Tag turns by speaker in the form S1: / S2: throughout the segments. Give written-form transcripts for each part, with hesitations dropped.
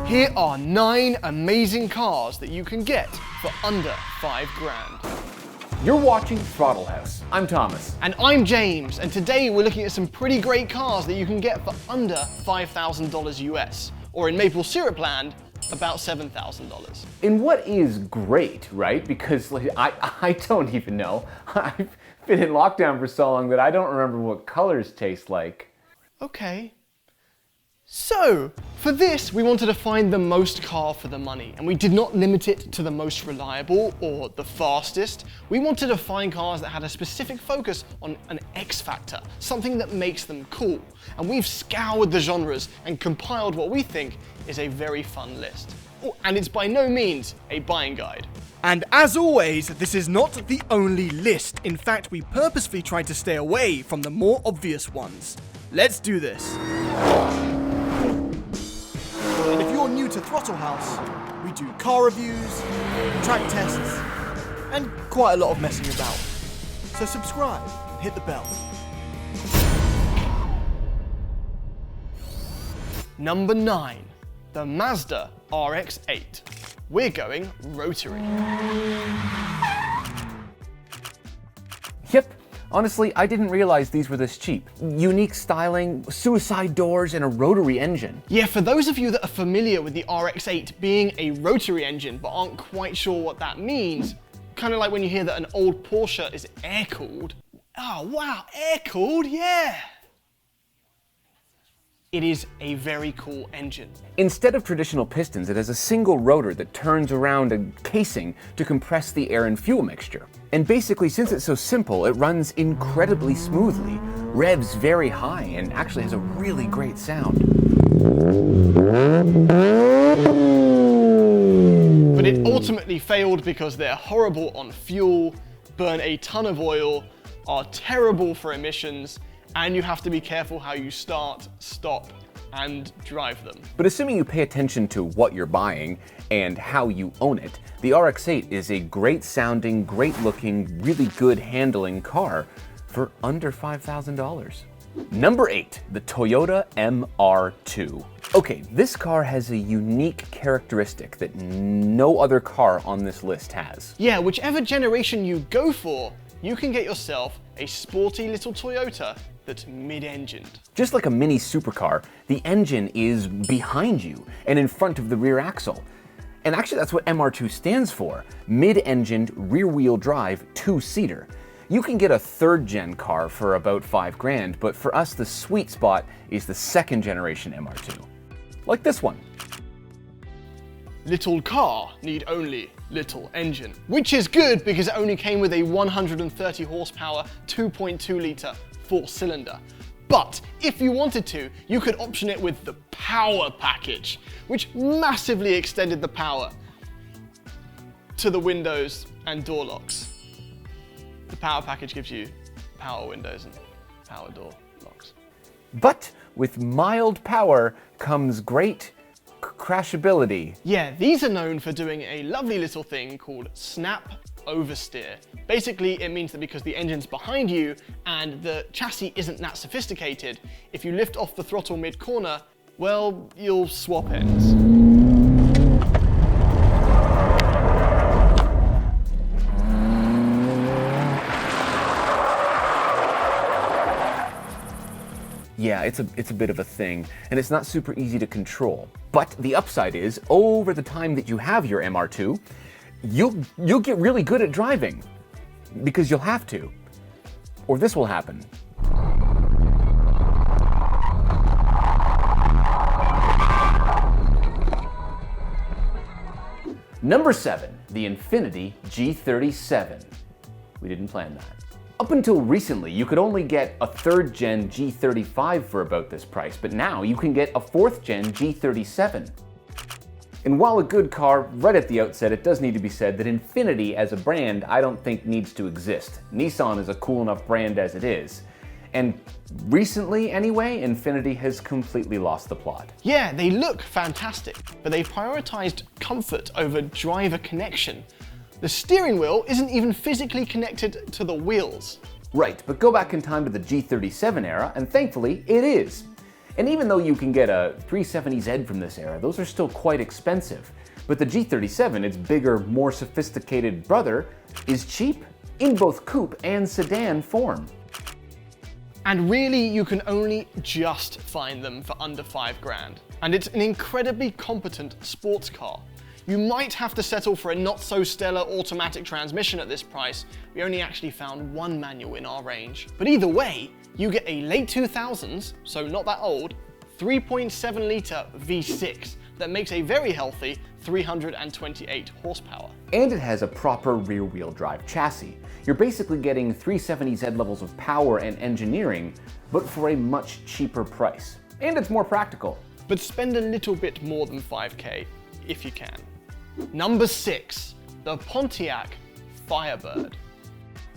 S1: Here are 9 amazing cars that you can get for under 5 grand.
S2: You're watching Throttle House. I'm Thomas.
S1: And I'm James, and today we're looking at some pretty great cars that you can get for under $5,000 US, or in maple syrup land, about $7,000.
S2: In what is great, right? Because I don't even know. I've been in lockdown for so long that I don't remember what colors taste like.
S1: Okay. So, for this, we wanted to find the most car for the money, and we did not limit it to the most reliable or the fastest. We wanted to find cars that had a specific focus on an X factor, something that makes them cool. And we've scoured the genres and compiled what we think is a very fun list. Oh, and it's by no means a buying guide. And as always, this is not the only list. In fact, we purposefully tried to stay away from the more obvious ones. Let's do this. And if you're new to Throttle House, we do car reviews, track tests, and quite a lot of messing about. So subscribe and hit the bell. Number 9, the Mazda RX-8. We're going rotary.
S2: Yep. Honestly, I didn't realize these were this cheap. Unique styling, suicide doors, and a rotary engine.
S1: Yeah, for those of you that are familiar with the RX-8 being a rotary engine but aren't quite sure what that means, kind of like when you hear that an old Porsche is air-cooled. Oh wow, air-cooled, yeah! It is a very cool engine.
S2: Instead of traditional pistons, it has a single rotor that turns around a casing to compress the air and fuel mixture. And basically, since it's so simple, it runs incredibly smoothly, revs very high, and actually has a really great sound.
S1: But it ultimately failed because they're horrible on fuel, burn a ton of oil, are terrible for emissions, and you have to be careful how you start, stop, and drive them.
S2: But assuming you pay attention to what you're buying and how you own it, the RX-8 is a great sounding, great looking, really good handling car for under $5,000. Number 8, the Toyota MR2. Okay, this car has a unique characteristic that no other car on this list has.
S1: Yeah, whichever generation you go for, you can get yourself a sporty little Toyota that's mid-engined.
S2: Just like a mini supercar, the engine is behind you and in front of the rear axle. And actually that's what MR2 stands for, mid-engined rear-wheel drive 2-seater. You can get a 3rd gen car for about 5 grand, but for us the sweet spot is the 2nd generation MR2. Like this one.
S1: Little car need only little engine. Which is good because it only came with a 130 horsepower 2.2 litre 4-cylinder. But if you wanted to, you could option it with the power package, which massively extended the power to the windows and door locks. The power package gives you power windows and power door locks.
S2: But with mild power comes great crashability.
S1: Yeah, these are known for doing a lovely little thing called snap oversteer. Basically, it means that because the engine's behind you and the chassis isn't that sophisticated, if you lift off the throttle mid-corner, well, you'll swap ends.
S2: Yeah, it's a bit of a thing, and it's not super easy to control. But the upside is, over the time that you have your MR2, you'll get really good at driving, because you'll have to, or this will happen. Number 7, the INFINITI G37. We didn't plan that. Up until recently, you could only get a 3rd gen G35 for about this price, but now you can get a 4th gen G37. And while a good car, right at the outset, it does need to be said that INFINITI as a brand, I don't think needs to exist. Nissan is a cool enough brand as it is. And recently, anyway, INFINITI has completely lost the plot.
S1: Yeah, they look fantastic, but they've prioritized comfort over driver connection. The steering wheel isn't even physically connected to the wheels.
S2: Right, but go back in time to the G37 era, and thankfully, it is. And even though you can get a 370Z from this era, those are still quite expensive. But the G37, its bigger, more sophisticated brother, is cheap in both coupe and sedan form.
S1: And really, you can only just find them for under $5,000. And it's an incredibly competent sports car. You might have to settle for a not-so-stellar automatic transmission at this price. We only actually found one manual in our range. But either way, you get a late 2000s, so not that old, 3.7 litre V6 that makes a very healthy 328 horsepower.
S2: And it has a proper rear-wheel drive chassis. You're basically getting 370Z levels of power and engineering, but for a much cheaper price. And it's more practical.
S1: But spend a little bit more than $5,000 if you can. Number 6, the Pontiac Firebird.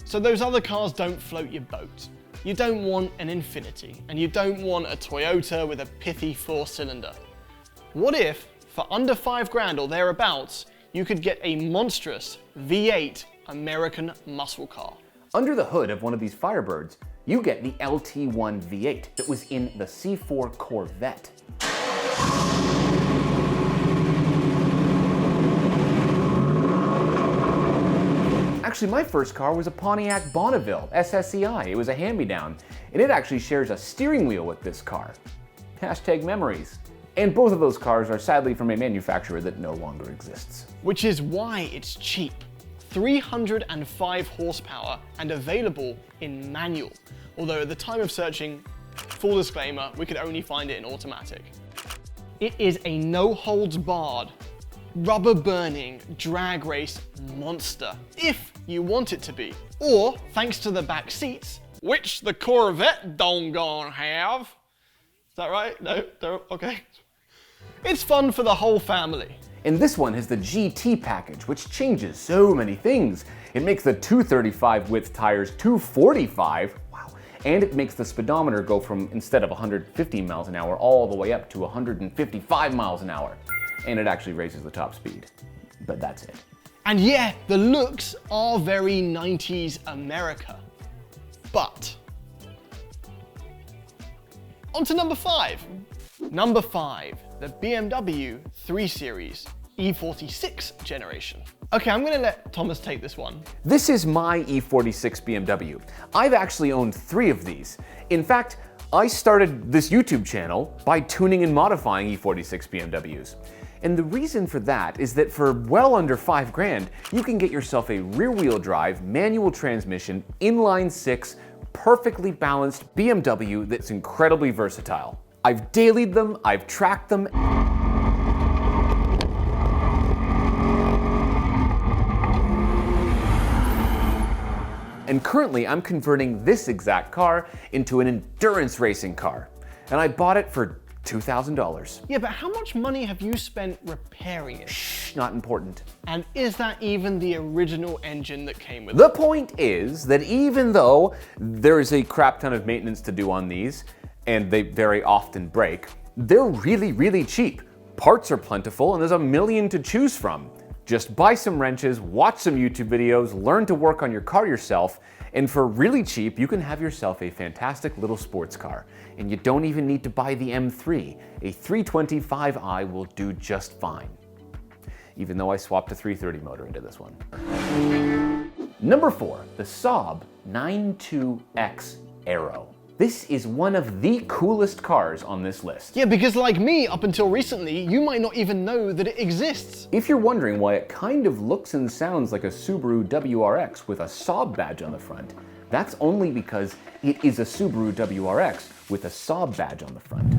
S1: So those other cars don't float your boat. You don't want an Infiniti, and you don't want a Toyota with a pithy 4-cylinder. What if, for under $5,000 or thereabouts, you could get a monstrous V8 American muscle car?
S2: Under the hood of one of these Firebirds, you get the LT1 V8 that was in the C4 Corvette. Actually, my first car was a Pontiac Bonneville SSEI. It was a hand-me-down, and it actually shares a steering wheel with this car. Hashtag memories. And both of those cars are sadly from a manufacturer that no longer exists.
S1: Which is why it's cheap. 305 horsepower and available in manual. Although at the time of searching, full disclaimer, we could only find it in automatic. It is a no-holds-barred, rubber-burning drag race monster, if you want it to be. Or, thanks to the back seats, which the Corvette don't gonna have. Is that right? No? Okay. It's fun for the whole family.
S2: And this one has the GT package, which changes so many things. It makes the 235 width tires 245, wow, and it makes the speedometer go from, instead of 150 miles an hour, all the way up to 155 miles an hour. And it actually raises the top speed, but that's it.
S1: And yeah, the looks are very 90s America, but on to number 5. Number 5, the BMW 3 Series E46 generation. Okay, I'm gonna let Thomas take this one.
S2: This is my E46 BMW. I've actually owned 3 of these. In fact, I started this YouTube channel by tuning and modifying E46 BMWs. And the reason for that is that for well under $5,000, you can get yourself a rear-wheel drive, manual transmission, inline-6, perfectly balanced BMW that's incredibly versatile. I've dailied them, I've tracked them. And currently I'm converting this exact car into an endurance racing car. And I bought it for $2,000.
S1: Yeah, but how much money have you spent repairing it?
S2: Shh, not important.
S1: And is that even the original engine that came with it?
S2: The point is that even though there is a crap ton of maintenance to do on these, and they very often break, they're really, really cheap. Parts are plentiful, and there's a million to choose from. Just buy some wrenches, watch some YouTube videos, learn to work on your car yourself, and for really cheap, you can have yourself a fantastic little sports car. And you don't even need to buy the M3. A 325i will do just fine. Even though I swapped a 330 motor into this one. Number 4, the Saab 92X Aero. This is one of the coolest cars on this list.
S1: Yeah, because like me, up until recently, you might not even know that it exists.
S2: If you're wondering why it kind of looks and sounds like a Subaru WRX with a Saab badge on the front, that's only because it is a Subaru WRX with a Saab badge on the front.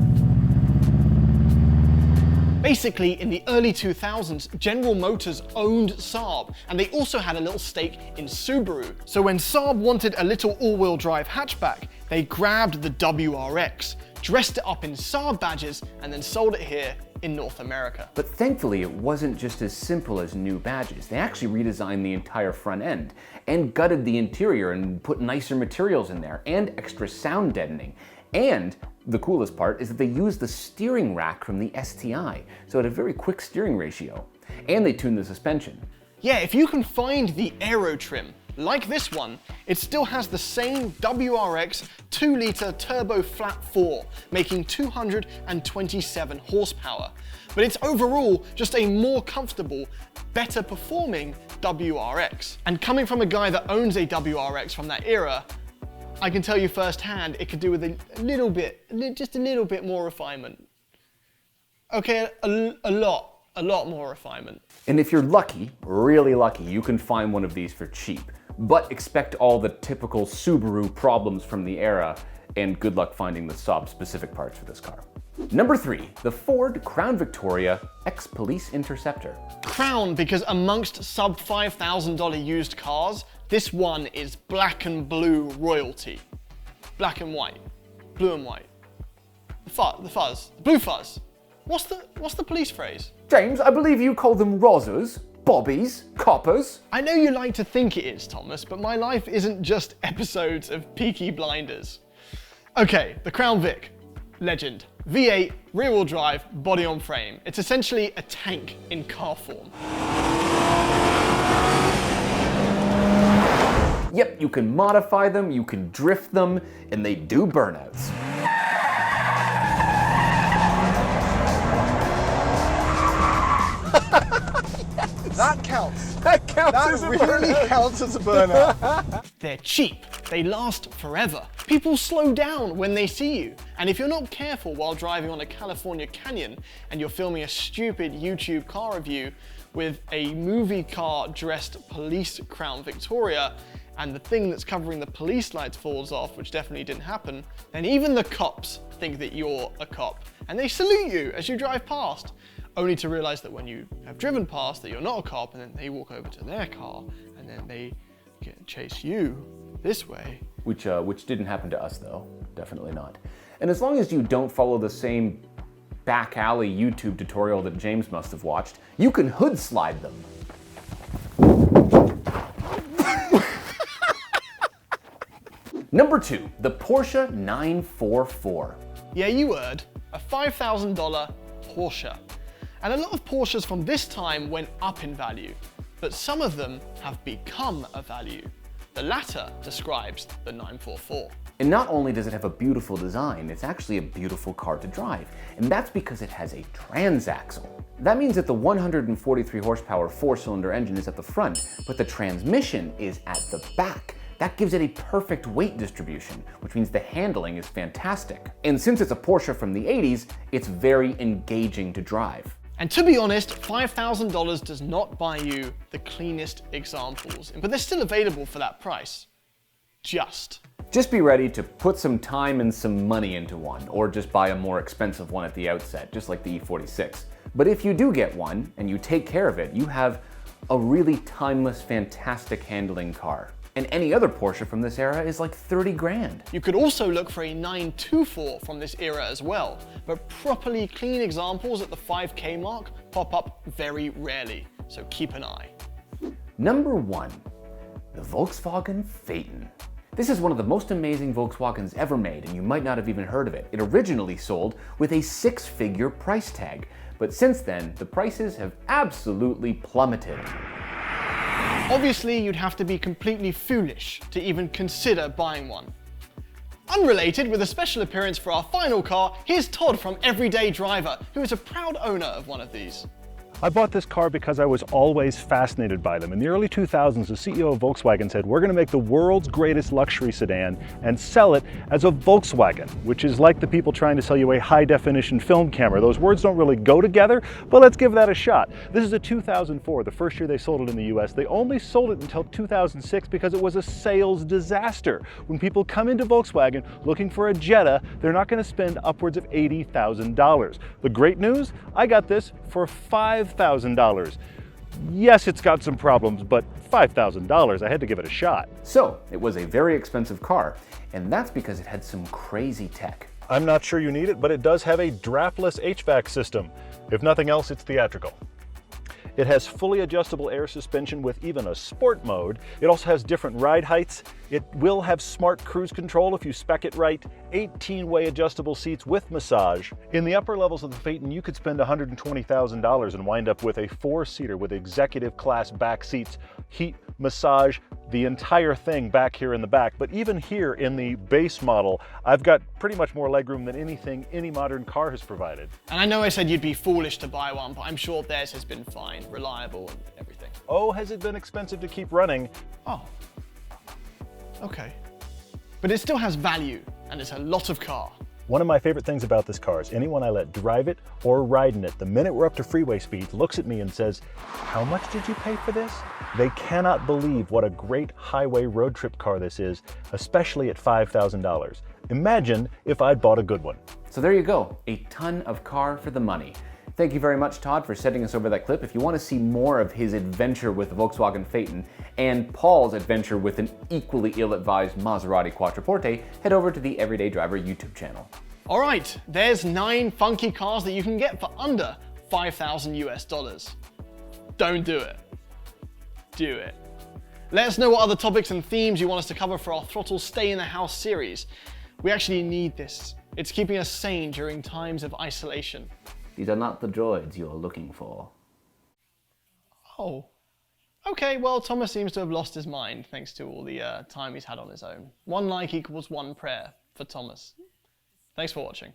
S1: Basically, in the early 2000s, General Motors owned Saab, and they also had a little stake in Subaru. So when Saab wanted a little all-wheel drive hatchback, they grabbed the WRX, dressed it up in Saab badges, and then sold it here in North America.
S2: But thankfully, it wasn't just as simple as new badges. They actually redesigned the entire front end and gutted the interior and put nicer materials in there and extra sound deadening. And the coolest part is that they used the steering rack from the STI, so it had a very quick steering ratio. And they tuned the suspension.
S1: Yeah, if you can find the Aero trim, like this one, it still has the same WRX 2-litre turbo flat 4, making 227 horsepower. But it's overall just a more comfortable, better performing WRX. And coming from a guy that owns a WRX from that era, I can tell you firsthand, it could do with just a little bit more refinement. Okay, a lot more refinement.
S2: And if you're lucky, really lucky, you can find one of these for cheap. But expect all the typical Subaru problems from the era, and good luck finding the Saab specific parts for this car. Number 3, the Ford Crown Victoria ex-police Interceptor.
S1: Crown, because amongst sub $5,000 used cars, this one is black and blue royalty. Black and white, blue and white. The fuzz, blue fuzz. What's the police phrase?
S2: James, I believe you call them rozzers, bobbies, coppers.
S1: I know you like to think it is, Thomas, but my life isn't just episodes of Peaky Blinders. Okay, the Crown Vic. Legend. V8, rear-wheel drive, body on frame. It's essentially a tank in car form.
S2: Yep, you can modify them, you can drift them, and they do burnouts.
S3: That counts.
S4: That counts as a
S3: really
S4: burnout.
S3: counts as a burnout.
S1: They're cheap, they last forever. People slow down when they see you. And if you're not careful while driving on a California canyon and you're filming a stupid YouTube car review with a movie car dressed police Crown Victoria, and the thing that's covering the police lights falls off, which definitely didn't happen, then even the cops think that you're a cop. And they salute you as you drive past, only to realize that when you have driven past that you're not a cop, and then they walk over to their car, and then they chase you this way.
S2: Which didn't happen to us though, definitely not. And as long as you don't follow the same back alley YouTube tutorial that James must have watched, you can hood slide them. Number 2, the Porsche 944.
S1: Yeah, you heard, a $5,000 Porsche. And a lot of Porsches from this time went up in value, but some of them have become a value. The latter describes the 944.
S2: And not only does it have a beautiful design, it's actually a beautiful car to drive. And that's because it has a transaxle. That means that the 143 horsepower 4-cylinder engine is at the front, but the transmission is at the back. That gives it a perfect weight distribution, which means the handling is fantastic. And since it's a Porsche from the 80s, it's very engaging to drive.
S1: And to be honest, $5,000 does not buy you the cleanest examples, but they're still available for that price. Just
S2: be ready to put some time and some money into one, or just buy a more expensive one at the outset, just like the E46. But if you do get one, and you take care of it, you have a really timeless, fantastic handling car. And any other Porsche from this era is like 30 grand.
S1: You could also look for a 924 from this era as well, but properly clean examples at the 5K mark pop up very rarely, so keep an eye.
S2: Number 1, the Volkswagen Phaeton. This is one of the most amazing Volkswagens ever made, and you might not have even heard of it. It originally sold with a 6-figure price tag, but since then, the prices have absolutely plummeted.
S1: Obviously, you'd have to be completely foolish to even consider buying one. Unrelated, with a special appearance for our final car, here's Todd from Everyday Driver, who is a proud owner of one of these.
S4: I bought this car because I was always fascinated by them. In the early 2000s, the CEO of Volkswagen said, we're going to make the world's greatest luxury sedan and sell it as a Volkswagen, which is like the people trying to sell you a high-definition film camera. Those words don't really go together, but let's give that a shot. This is a 2004, the first year they sold it in the US. They only sold it until 2006 because it was a sales disaster. When people come into Volkswagen looking for a Jetta, they're not going to spend upwards of $80,000. The great news? I got this for $5,000. Yes, it's got some problems, but $5,000, I had to give it a shot.
S2: So, it was a very expensive car, and that's because it had some crazy tech.
S4: I'm not sure you need it, but it does have a draftless HVAC system. If nothing else, it's theatrical. It has fully adjustable air suspension with even a sport mode. It also has different ride heights. It will have smart cruise control if you spec it right, 18-way adjustable seats with massage. In the upper levels of the Phaeton, you could spend $120,000 and wind up with a 4-seater with executive class back seats, heat, massage, the entire thing back here in the back. But even here in the base model, I've got pretty much more legroom than anything any modern car has provided.
S1: And I know I said you'd be foolish to buy one, but I'm sure theirs has been fine, reliable and everything.
S4: Oh, has it been expensive to keep running?
S1: Oh. Okay. But it still has value, and it's a lot of car.
S4: One of my favorite things about this car is anyone I let drive it or ride in it, the minute we're up to freeway speed, looks at me and says, "How much did you pay for this?" They cannot believe what a great highway road trip car this is, especially at $5,000. Imagine if I'd bought a good one.
S2: So there you go, a ton of car for the money. Thank you very much, Todd, for sending us over that clip. If you want to see more of his adventure with the Volkswagen Phaeton and Paul's adventure with an equally ill-advised Maserati Quattroporte, head over to the Everyday Driver YouTube channel.
S1: All right, there's 9 funky cars that you can get for under $5,000 US. Don't do it. Do it. Let us know what other topics and themes you want us to cover for our Throttle Stay in the House series. We actually need this. It's keeping us sane during times of isolation.
S2: These are not the droids you're looking for.
S1: Oh. Okay, well, Thomas seems to have lost his mind thanks to all the time he's had on his own. 1 like equals 1 prayer for Thomas. Thanks for watching.